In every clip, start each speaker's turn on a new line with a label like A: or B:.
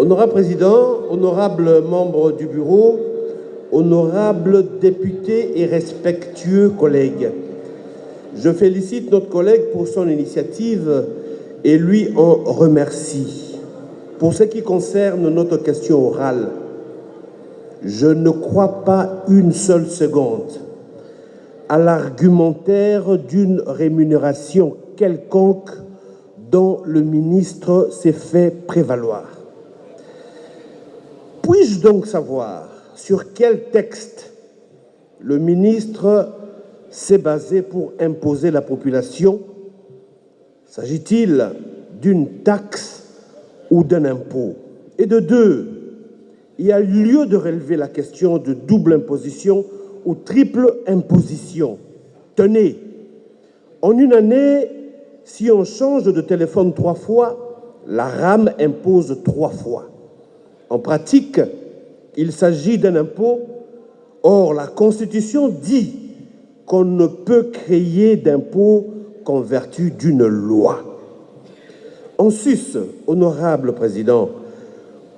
A: Honorable Président, honorables membres du Bureau, honorables députés et respectueux collègues, je félicite notre collègue pour son initiative et lui en remercie. Pour ce qui concerne notre question orale, je ne crois pas une seule seconde à l'argumentaire d'une rémunération quelconque dont le ministre s'est fait prévaloir. Puis-je donc savoir sur quel texte le ministre s'est basé pour imposer la population? S'agit-il d'une taxe ou d'un impôt? Et de deux, il y a lieu de relever la question de double imposition ou triple imposition. Tenez, en une année, si on change de téléphone 3 fois, la RAM impose 3 fois. En pratique, il s'agit d'un impôt. Or, la Constitution dit qu'on ne peut créer d'impôt qu'en vertu d'une loi. En sus, honorable Président,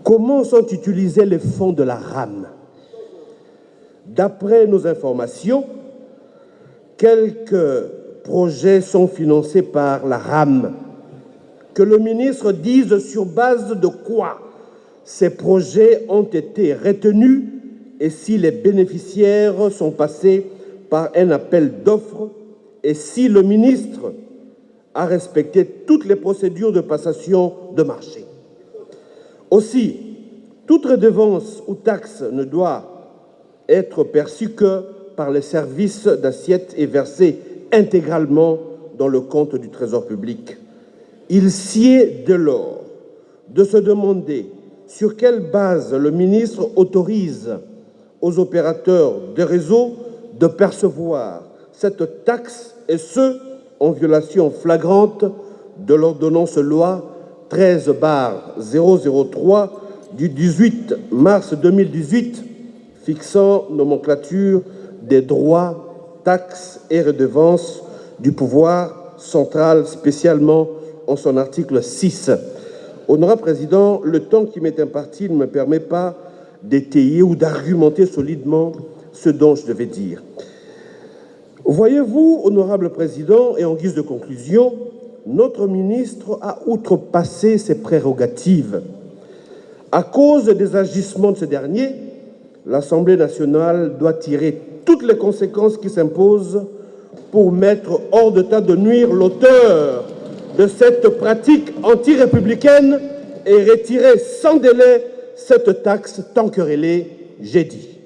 A: comment sont utilisés les fonds de la RAM? D'après nos informations, quelques projets sont financés par la RAM. Que le ministre dise sur base de quoi ces projets ont été retenus et si les bénéficiaires sont passés par un appel d'offres et si le ministre a respecté toutes les procédures de passation de marché. Aussi, toute redevance ou taxe ne doit être perçue que par les services d'assiette et versée intégralement dans le compte du Trésor public. Il sied dès lors de se demander sur quelle base le ministre autorise aux opérateurs de réseau de percevoir cette taxe, et ce, en violation flagrante de l'ordonnance loi 13/003 du 18 mars 2018 fixant nomenclature des droits, taxes et redevances du pouvoir central, spécialement en son article 6. Honorable Président, le temps qui m'est imparti ne me permet pas d'étayer ou d'argumenter solidement ce dont je devais dire. Voyez-vous, Honorable Président, et en guise de conclusion, notre ministre a outrepassé ses prérogatives. À cause des agissements de ce dernier, l'Assemblée nationale doit tirer toutes les conséquences qui s'imposent pour mettre hors d'état de nuire l'auteur de cette pratique anti-républicaine et retirer sans délai cette taxe tant querellée, j'ai dit.